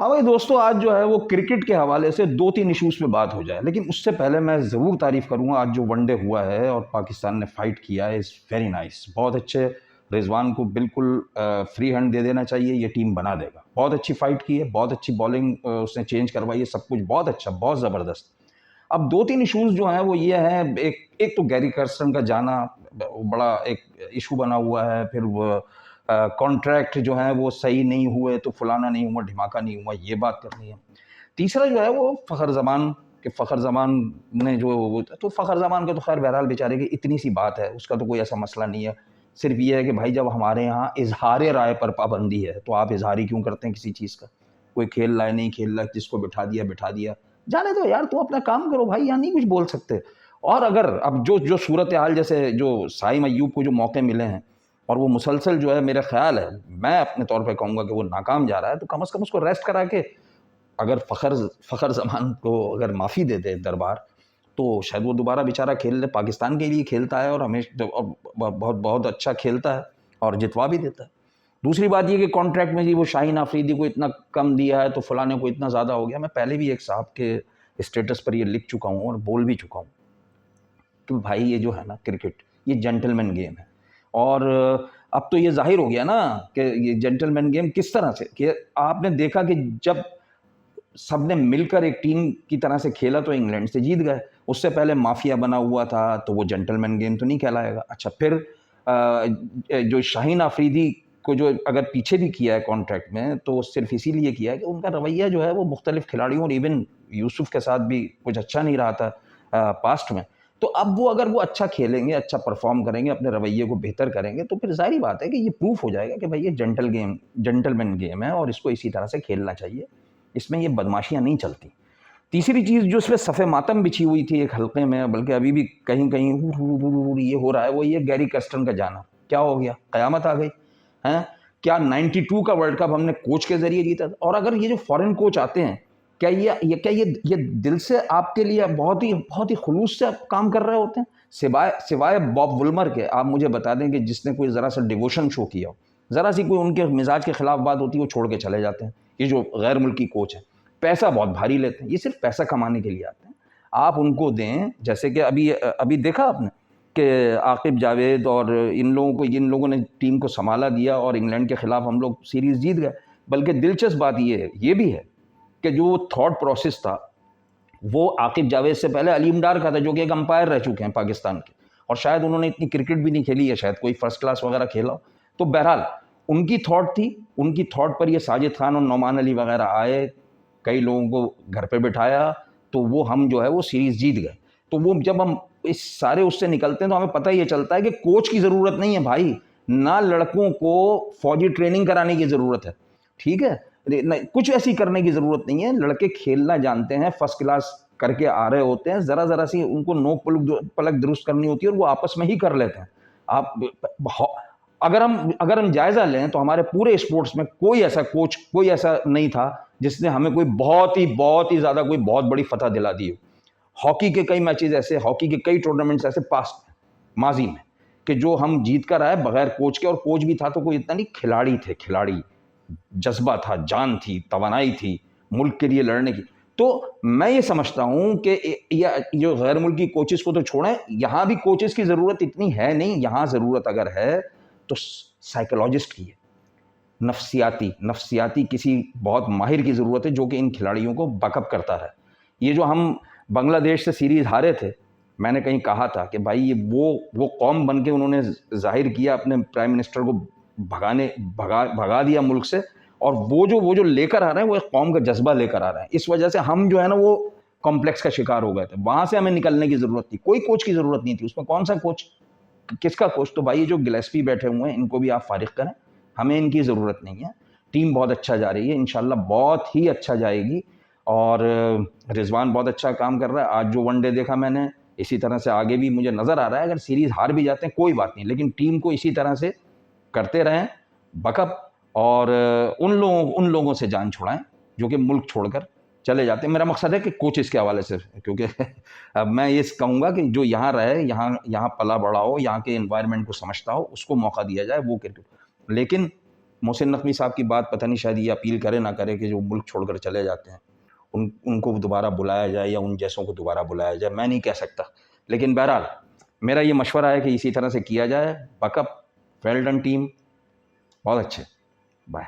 हाँ भाई दोस्तों, आज जो है वो क्रिकेट के हवाले से 2-3 इश्यूज़ पे बात हो जाए, लेकिन उससे पहले मैं ज़रूर तारीफ़ करूँगा आज जो वनडे हुआ है और पाकिस्तान ने फ़ाइट किया है, इज़ वेरी नाइस। बहुत अच्छे। रिज़वान को बिल्कुल फ्री हैंड दे देना चाहिए, ये टीम बना देगा। बहुत अच्छी फ़ाइट की है, बहुत अच्छी बॉलिंग उसने चेंज करवाई है, सब कुछ बहुत अच्छा, बहुत ज़बरदस्त। अब 2-3 इश्यूज़ जो हैं वो ये हैं, एक एक तो गैरी कर्स्टन का जाना बड़ा एक इश्यू बना हुआ है, फिर वो कॉन्ट्रैक्ट जो है वो सही नहीं हुए तो फलाना नहीं हुआ, ढिमाका नहीं हुआ, ये बात करनी है। तीसरा जो है वो फ़खर ज़मान कि फ़खर ज़मान ने जो तो फ़खर ज़मान का तो ख़ैर बहरहाल बेचारे की इतनी सी बात है, उसका तो कोई ऐसा मसला नहीं है। सिर्फ़ ये है कि भाई जब हमारे यहाँ इज़हार राय पर पाबंदी है, तो आप इज़हार ही क्यों करते हैं किसी चीज़ का? कोई खेल रहा है, नहीं खेल रहा है, जिसको बिठा दिया, बिठा दिया। जाने दो यार, तुम अपना काम करो भाई, यहाँ नहीं कुछ बोल सकते। और अगर अब जो जो सूरत-ए-हाल जैसे जो साइम अय्यूब को जो मौके मिले हैं और वो मुसलसल जो है मेरा ख़्याल है, मैं अपने तौर पे कहूँगा कि वो नाकाम जा रहा है, तो कम से कम उसको रेस्ट करा के अगर फ़खर ज़मान को अगर माफ़ी दे दे दरबार, तो शायद वो दोबारा बेचारा खेल ले। पाकिस्तान के लिए खेलता है और बहुत बहुत अच्छा खेलता है और जितवा भी देता है। दूसरी बात ये कि कॉन्ट्रैक्ट में जी वो शाहीन आफरीदी को इतना कम दिया है, तो फलाने को इतना ज़्यादा हो गया। मैं पहले भी एक साहब के स्टेटस पर ये लिख चुका हूँ और बोल भी चुका हूँ कि भाई ये जो है ना क्रिकेट, ये जेंटलमैन गेम है। और अब तो ये ज़ाहिर हो गया ना कि ये जेंटलमैन गेम किस तरह से कि आपने देखा कि जब सबने मिलकर एक टीम की तरह से खेला तो इंग्लैंड से जीत गए। उससे पहले माफिया बना हुआ था, तो वो जेंटलमैन गेम तो नहीं कहलाएगा। अच्छा, फिर जो शाहीन आफरीदी को जो अगर पीछे भी किया है कॉन्ट्रैक्ट में, तो सिर्फ़ इसीलिए किया है कि उनका रवैया जो है वो मुख्तलिफ़ खिलाड़ियों और इवन यूसुफ के साथ भी कुछ अच्छा नहीं रहा था पास्ट में। तो अब वो अगर वो अच्छा खेलेंगे, अच्छा परफ़ॉर्म करेंगे, अपने रवैये को बेहतर करेंगे, तो फिर ज़ाहिर-सी बात है कि ये प्रूफ़ हो जाएगा कि भाई ये जेंटलमैन गेम है और इसको इसी तरह से खेलना चाहिए। इसमें ये बदमाशियाँ नहीं चलती। तीसरी चीज़ जो इसमें सफ़े मातम बिछी हुई थी एक हलक़े में, बल्कि अभी भी कहीं-कहीं ये हो रहा है, वो ये गैरी कर्स्टन का जाना। क्या हो गया? क़यामत आ गई, हैं? क्या 92 का वर्ल्ड कप हमने कोच के ज़रिए जीता था? और अगर ये जो फ़ॉरेन कोच आते हैं, क्या ये दिल से आपके लिए बहुत ही ख़ुलूस से आप काम कर रहे होते हैं? सिवाय सिवाय बॉब वुल्मर के आप मुझे बता दें कि जिसने कोई ज़रा-सा डिवोशन शो किया हो, ज़रा-सी कोई उनके मिज़ाज के ख़िलाफ़ बात होती है, वो छोड़ के चले जाते हैं। ये जो गैर मुल्की कोच हैं, पैसा बहुत भारी लेते हैं, ये सिर्फ़ पैसा कमाने के लिए आते हैं। आप उनको दें, जैसे कि अभी देखा आपने कि आकिब जावेद और इन लोगों ने टीम को सँभाला दिया और इंग्लैंड के ख़िलाफ़ हम लोग सीरीज़ जीत गए। बल्कि दिलचस्प बात ये भी है कि जो थॉट प्रोसेस था, वो आकिब जावेद से पहले अलीम डार का था, जो कि एक अंपायर रह चुके हैं पाकिस्तान के, और शायद उन्होंने इतनी क्रिकेट भी नहीं खेली है, शायद कोई फर्स्ट क्लास वगैरह खेला हो। तो बहरहाल उनकी थॉट थी, उनकी थॉट पर ये साजिद खान और नोमान अली वगैरह आए, कई लोगों को घर पे बिठाया, तो वो हम जो है वो सीरीज़ जीत गए। तो वो जब हम इस सारे उससे निकलते हैं, तो हमें पता ये चलता है कि कोच की ज़रूरत नहीं है भाई, ना लड़कों को फ़ौजी ट्रेनिंग कराने की ज़रूरत है, ठीक है? नहीं, कुछ ऐसी करने की ज़रूरत नहीं है, लड़के खेलना जानते हैं, फर्स्ट क्लास करके आ रहे होते हैं, ज़रा-ज़रा सी उनको नोक पलक दुरुस्त करनी होती है और वो आपस में ही कर लेते हैं। आप ह अगर हम जायज़ा लें, तो हमारे पूरे स्पोर्ट्स में कोई ऐसा नहीं था, जिसने हमें कोई बहुत ही ज़्यादा कोई बहुत बड़ी फ़तह दिला दी हो। हॉकी के कई मैचेज़ ऐसे, हॉकी के कई टूर्नामेंट्स ऐसे पास्ट में, माज़ी में, कि जो हम जीत कर आए बगैर कोच के, और कोच भी था तो कोई इतना नहीं, खिलाड़ी थे, खिलाड़ी। जज़्बा था, जान थी, तवानाई थी, मुल्क के लिए लड़ने की। तो मैं ये समझता हूँ कि या जो गैर मुल्की कोचेज़ को तो छोड़ें, यहाँ भी कोचेज़ की ज़रूरत इतनी है नहीं, यहाँ ज़रूरत अगर है, तो साइकोलॉजिस्ट की है। नफ्सियाती किसी बहुत माहिर की ज़रूरत है, जो कि इन खिलाड़ियों को बैकअप करता रहे। ये जो हम बांग्लादेश से सीरीज़ हारे थे, मैंने कहीं कहा था कि भाई ये वो कौम बन के उन्होंने ज़ाहिर किया, अपने प्राइम मिनिस्टर को भगा दिया मुल्क से, और वो जो लेकर आ रहे हैं, वो एक कौम का जज़्बा लेकर आ रहे हैं। इस वजह से हम जो है ना वो कॉम्प्लेक्स का शिकार हो गए थे। वहाँ से हमें निकलने की ज़रूरत थी। कोई कोच की ज़रूरत नहीं थी। उसमें कौन-सा कोच? किसका कोच? तो भाई ये जो गिलेस्पी बैठे हुए हैं, इनको भी आप फ़ारिग करें। हमें इनकी ज़रूरत नहीं है। टीम बहुत अच्छा जा रही है, इंशाअल्लाह बहुत ही अच्छा जाएगी, और रिज़वान बहुत अच्छा काम कर रहा है। आज जो वनडे देखा मैंने, इसी तरह से आगे भी मुझे नज़र आ रहा है। अगर सीरीज़ हार भी जाते हैं कोई बात नहीं, लेकिन टीम को इसी तरह से करते रहें बैकअप, और उन लोगों से जान छुड़ाएँ जो कि मुल्क छोड़कर चले जाते हैं। मेरा मकसद है कि कोचेज़ के हवाले से, क्योंकि अब मैं ये कहूँगा कि जो यहाँ रहे, यहाँ पला-बड़ा हो, यहाँ के एनवायरनमेंट को समझता हो, उसको मौका दिया जाए, वो क्रिकेट। लेकिन मोहसिन नकवी साहब की बात पता नहीं शायद ये अपील करे ना करे कि जो मुल्क छोड़कर चले जाते हैं उनको दोबारा बुलाया जाए या उन जैसों को दोबारा बुलाया जाए, मैं नहीं कह सकता। लेकिन बहरहाल मेरा ये मशवरा है कि इसी तरह से किया जाए। बकअप, वेल डन टीम, बहुत अच्छे, बाय।